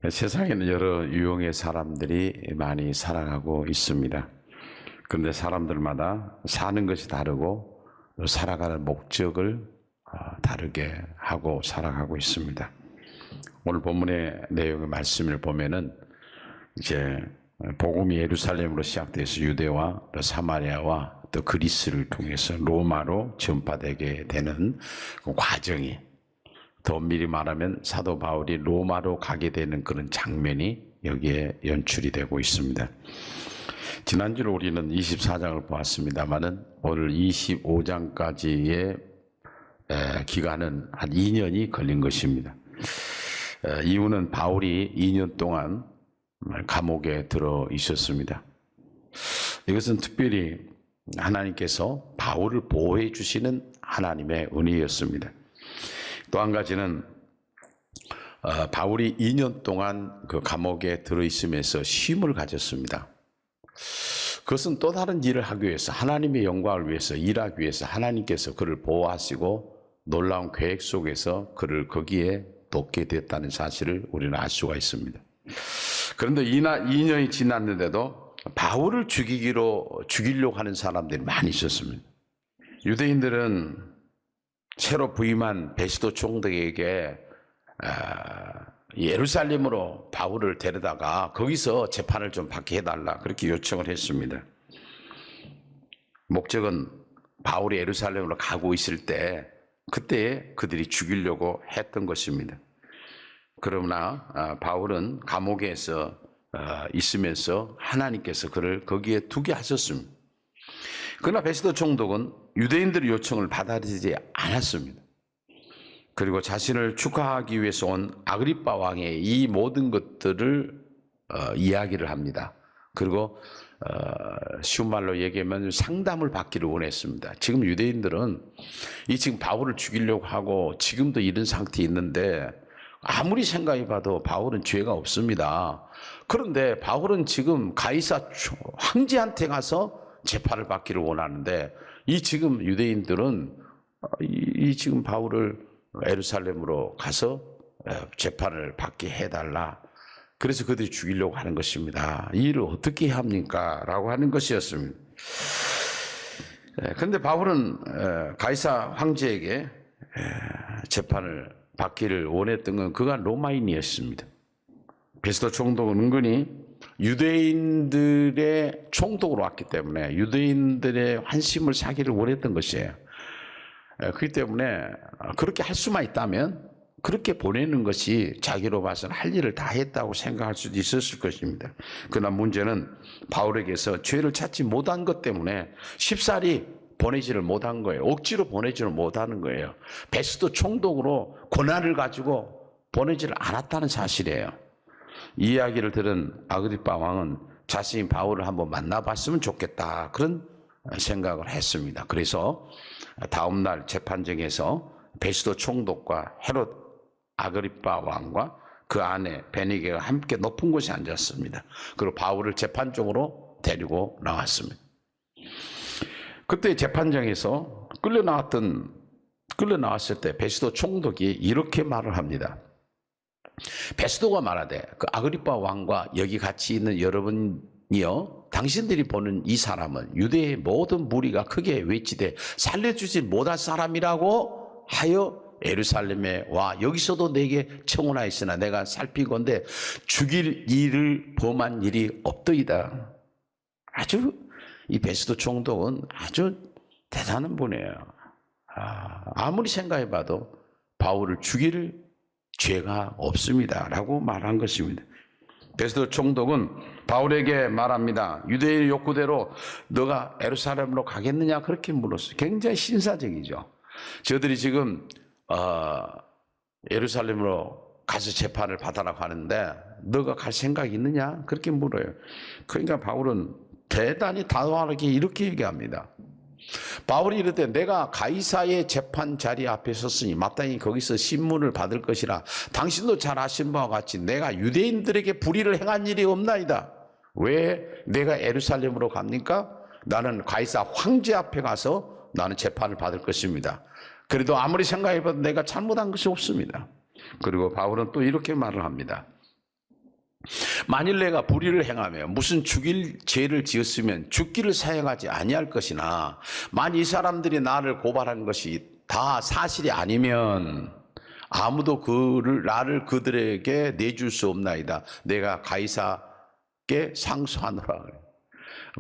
세상에는 여러 유형의 사람들이 많이 살아가고 있습니다. 그런데 사람들마다 사는 것이 다르고 살아가는 목적을 다르게 하고 살아가고 있습니다. 오늘 본문의 내용의 말씀을 보면은 이제 복음이 예루살렘으로 시작돼서 유대와 또 사마리아와 또 그리스를 통해서 로마로 전파되게 되는 그 과정이, 더 엄밀히 말하면 사도 바울이 로마로 가게 되는 그런 장면이 여기에 연출이 되고 있습니다. 지난주로 우리는 24장을 보았습니다만은 오늘 25장까지의 기간은 한 2년이 걸린 것입니다. 이유는 바울이 2년 동안 감옥에 들어 있었습니다. 이것은 특별히 하나님께서 바울을 보호해 주시는 하나님의 은혜였습니다. 또 한 가지는 바울이 2년 동안 그 감옥에 들어있으면서 쉼을 가졌습니다. 그것은 또 다른 일을 하기 위해서, 하나님의 영광을 위해서 일하기 위해서 하나님께서 그를 보호하시고 놀라운 계획 속에서 그를 거기에 돕게 됐다는 사실을 우리는 알 수가 있습니다. 그런데 2년이 지났는데도 바울을 죽이려고 하는 사람들이 많이 있었습니다. 유대인들은 새로 부임한 베스도 총독에게 예루살렘으로 바울을 데려다가 거기서 재판을 좀 받게 해달라, 그렇게 요청을 했습니다. 목적은 바울이 예루살렘으로 가고 있을 때 그때 그들이 죽이려고 했던 것입니다. 그러나 바울은 감옥에서 있으면서 하나님께서 그를 거기에 두게 하셨습니다. 그러나 베스도 총독은 유대인들의 요청을 받아들이지 않았습니다. 그리고 자신을 축하하기 위해서 온 아그리빠 왕의 이 모든 것들을 이야기를 합니다. 그리고 쉬운 말로 얘기하면 상담을 받기를 원했습니다. 지금 유대인들은 지금 바울을 죽이려고 하고 지금도 이런 상태에 있는데 아무리 생각해봐도 바울은 죄가 없습니다. 그런데 바울은 지금 가이사 황제한테 가서 재판을 받기를 원하는데 지금 유대인들은 지금 바울을 예루살렘으로 가서 재판을 받게 해달라, 그래서 그들이 죽이려고 하는 것입니다. 이 일을 어떻게 해야 합니까? 라고 하는 것이었습니다. 그런데 바울은 가이사 황제에게 재판을 받기를 원했던 건 그가 로마인이었습니다. 베스도 총독은 은근히 유대인들의 총독으로 왔기 때문에 유대인들의 환심을 사기를 원했던 것이에요. 그렇기 때문에 그렇게 할 수만 있다면 그렇게 보내는 것이 자기로 봐서는 할 일을 다 했다고 생각할 수도 있었을 것입니다. 그러나 문제는 바울에게서 죄를 찾지 못한 것 때문에 쉽사리 보내지를 못한 거예요. 억지로 보내지를 못하는 거예요. 베스도 총독으로 권한을 가지고 보내지를 않았다는 사실이에요. 이 이야기를 들은 아그리빠 왕은 자신이 바울을 한번 만나봤으면 좋겠다, 그런 생각을 했습니다. 그래서 다음날 재판정에서 베스도 총독과 헤롯 아그리빠 왕과 그 아내 베니게가 함께 높은 곳에 앉았습니다. 그리고 바울을 재판정으로 데리고 나왔습니다. 그때 재판정에서 끌려나왔을 때 베스도 총독이 이렇게 말을 합니다. 베스도가 말하되 그 아그리빠 왕과 여기 같이 있는 여러분이요, 당신들이 보는 이 사람은 유대의 모든 무리가 크게 외치되 살려주지 못할 사람이라고 하여 예루살렘에 와 여기서도 내게 청혼하였으나 내가 살피건대 죽일 일을 범한 일이 없더이다. 아주 이 베스도 총독은 아주 대단한 분이에요. 아무리 생각해봐도 바울을 죽일 죄가 없습니다 라고 말한 것입니다. 베스도 총독은 바울에게 말합니다. 유대인의 욕구대로 너가 예루살렘으로 가겠느냐, 그렇게 물었어요. 굉장히 신사적이죠. 저들이 지금 예루살렘으로 가서 재판을 받아라고 하는데 너가 갈 생각이 있느냐, 그렇게 물어요. 그러니까 바울은 대단히 단호하게 이렇게 얘기합니다. 바울이 이르되 내가 가이사의 재판 자리 앞에 섰으니 마땅히 거기서 신문을 받을 것이라 당신도 잘 아신 바와 같이 내가 유대인들에게 불의를 행한 일이 없나이다. 왜 내가 예루살렘으로 갑니까? 나는 가이사 황제 앞에 가서 나는 재판을 받을 것입니다. 그래도 아무리 생각해봐도 내가 잘못한 것이 없습니다. 그리고 바울은 또 이렇게 말을 합니다. 만일 내가 불의를 행하며 무슨 죽일 죄를 지었으면 죽기를 사용하지 아니할 것이나 만일 이 사람들이 나를 고발한 것이 다 사실이 아니면 아무도 나를 그들에게 내줄 수 없나이다. 내가 가이사께 상소하노라.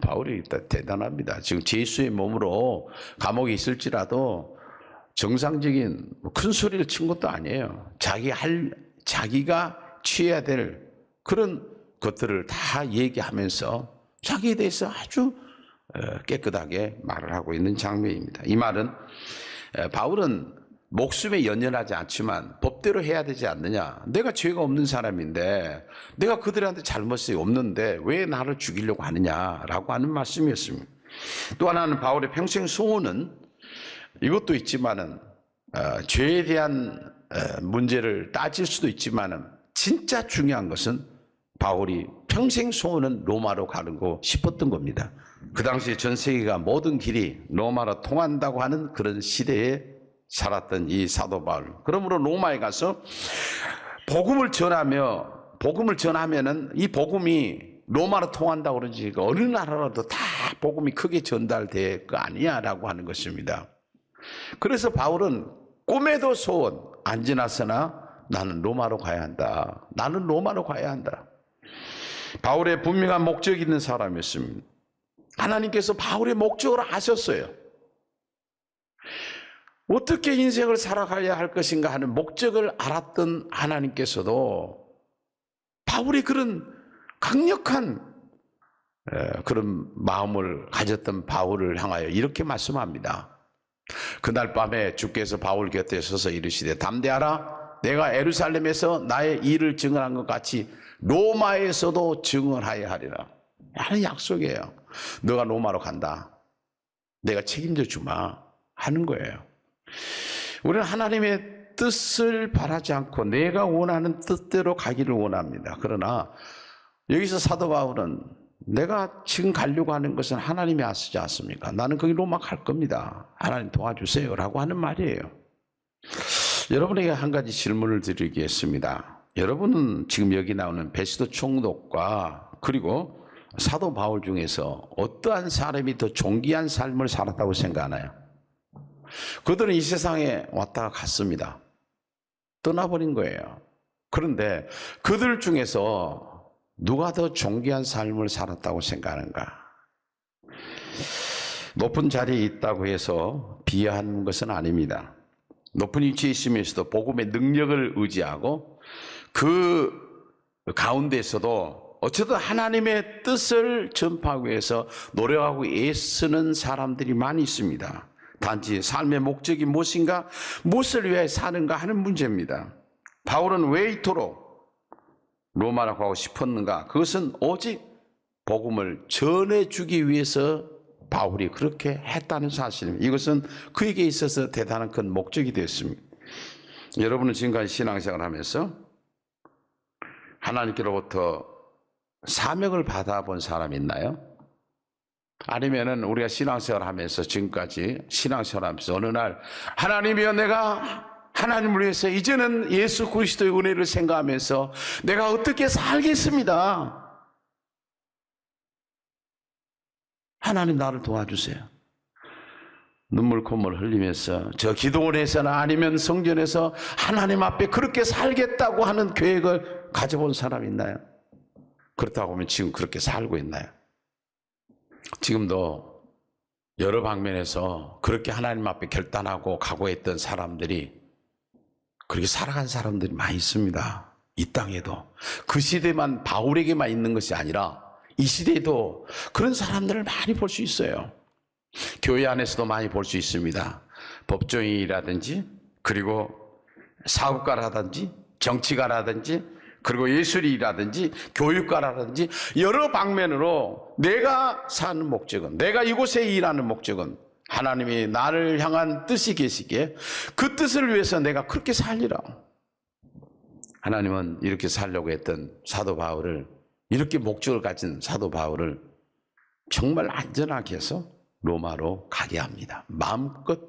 바울이 대단합니다. 지금 죄수의 몸으로 감옥에 있을지라도 정상적인 큰 소리를 친 것도 아니에요. 자기가 취해야 될 그런 것들을 다 얘기하면서 자기에 대해서 아주 깨끗하게 말을 하고 있는 장면입니다. 이 말은 바울은 목숨에 연연하지 않지만 법대로 해야 되지 않느냐. 내가 죄가 없는 사람인데 내가 그들한테 잘못이 없는데 왜 나를 죽이려고 하느냐라고 하는 말씀이었습니다. 또 하나는 바울의 평생 소원은 이것도 있지만은 죄에 대한 문제를 따질 수도 있지만은 진짜 중요한 것은 바울이 평생 소원은 로마로 가고 싶었던 겁니다. 그 당시에 전 세계가 모든 길이 로마로 통한다고 하는 그런 시대에 살았던 이 사도 바울. 그러므로 로마에 가서 복음을 전하면은 이 복음이 로마로 통한다고 그러지 어느 나라라도 다 복음이 크게 전달될 거 아니야라고 하는 것입니다. 그래서 바울은 꿈에도 소원 안 지났으나 나는 로마로 가야 한다. 나는 로마로 가야 한다. 바울의 분명한 목적이 있는 사람이었습니다. 하나님께서 바울의 목적을 아셨어요. 어떻게 인생을 살아가야 할 것인가 하는 목적을 알았던 하나님께서도 바울이 그런 강력한 그런 마음을 가졌던 바울을 향하여 이렇게 말씀합니다. 그날 밤에 주께서 바울 곁에 서서 이르시되 담대하라. 내가 예루살렘에서 나의 일을 증언한 것 같이 로마에서도 증언하여야 하리라. 하는 약속이에요. 너가 로마로 간다. 내가 책임져 주마 하는 거예요. 우리는 하나님의 뜻을 바라지 않고 내가 원하는 뜻대로 가기를 원합니다. 그러나 여기서 사도 바울은 내가 지금 가려고 하는 것은 하나님이 아시지 않습니까? 나는 거기 로마 갈 겁니다. 하나님 도와주세요 라고 하는 말이에요. 여러분에게 한 가지 질문을 드리겠습니다. 여러분은 지금 여기 나오는 베스도 총독과 그리고 사도 바울 중에서 어떠한 사람이 더 존귀한 삶을 살았다고 생각하나요? 그들은 이 세상에 왔다가 갔습니다. 떠나버린 거예요. 그런데 그들 중에서 누가 더 존귀한 삶을 살았다고 생각하는가? 높은 자리에 있다고 해서 비하하는 것은 아닙니다. 높은 위치에 있으면서도 복음의 능력을 의지하고 그 가운데서도 어쨌든 하나님의 뜻을 전파하기 위해서 노력하고 애쓰는 사람들이 많이 있습니다. 단지 삶의 목적이 무엇인가, 무엇을 위해 사는가 하는 문제입니다. 바울은 왜 이토록 로마로 가고 싶었는가? 그것은 오직 복음을 전해주기 위해서 바울이 그렇게 했다는 사실입니다. 이것은 그에게 있어서 대단한 큰 목적이 되었습니다. 여러분은 지금까지 신앙생활을 하면서 하나님께로부터 사명을 받아본 사람이 있나요? 아니면은 우리가 신앙생활을 하면서 지금까지 신앙생활을 하면서 어느 날 하나님이여 내가 하나님을 위해서 이제는 예수 그리스도의 은혜를 생각하면서 내가 어떻게 살겠습니다. 하나님 나를 도와주세요. 눈물 콧물 흘리면서 저 기도원에서나 아니면 성전에서 하나님 앞에 그렇게 살겠다고 하는 계획을 가져본 사람 있나요? 그렇다고 하면 지금 그렇게 살고 있나요? 지금도 여러 방면에서 그렇게 하나님 앞에 결단하고 각오했던 사람들이 그렇게 살아간 사람들이 많이 있습니다. 이 땅에도. 그 시대만 바울에게만 있는 것이 아니라 이 시대에도 그런 사람들을 많이 볼 수 있어요. 교회 안에서도 많이 볼 수 있습니다. 법조인이라든지 그리고 사국가라든지 정치가라든지 그리고 예술이라든지 교육가라든지 여러 방면으로 내가 사는 목적은, 내가 이곳에 일하는 목적은 하나님이 나를 향한 뜻이 계시기에 그 뜻을 위해서 내가 그렇게 살리라. 하나님은 이렇게 살려고 했던 사도 바울을, 이렇게 목적을 가진 사도 바울을 정말 안전하게 해서 로마로 가게 합니다. 마음껏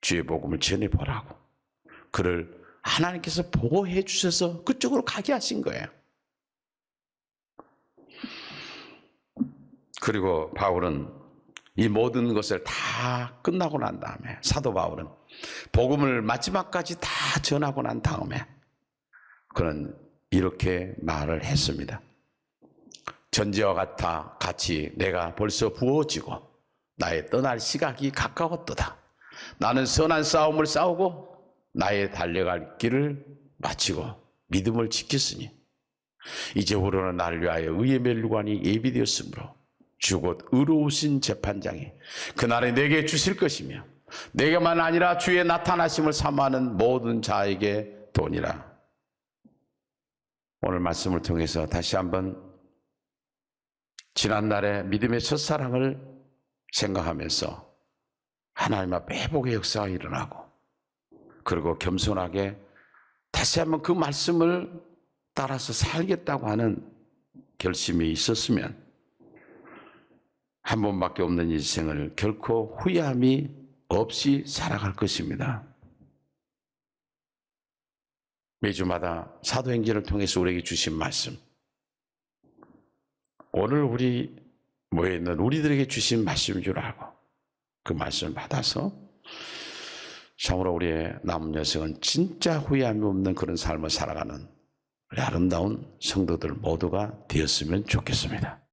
주의 복음을 전해보라고. 그를 하나님께서 보호해 주셔서 그쪽으로 가게 하신 거예요. 그리고 바울은 이 모든 것을 다 끝나고 난 다음에, 사도 바울은 복음을 마지막까지 다 전하고 난 다음에 그는 이렇게 말을 했습니다. 전제와 같이 내가 벌써 부어지고 나의 떠날 시각이 가까웠도다. 나는 선한 싸움을 싸우고 나의 달려갈 길을 마치고 믿음을 지켰으니 이제부로는 나를 위하여 의의 멸류관이 예비되었으므로 주 곧 의로우신 재판장이 그날에 내게 주실 것이며 내게만 아니라 주의 나타나심을 사모하는 모든 자에게 도니라. 오늘 말씀을 통해서 다시 한번 지난날의 믿음의 첫사랑을 생각하면서 하나님 앞에 회복의 역사가 일어나고, 그리고 겸손하게 다시 한번 그 말씀을 따라서 살겠다고 하는 결심이 있었으면 한 번밖에 없는 인생을 결코 후회함이 없이 살아갈 것입니다. 매주마다 사도행전을 통해서 우리에게 주신 말씀, 오늘 우리 모여있는 우리들에게 주신 말씀인 줄 알고 그 말씀을 받아서 참으로 우리의 남은 여생은 진짜 후회함이 없는 그런 삶을 살아가는 우리 아름다운 성도들 모두가 되었으면 좋겠습니다.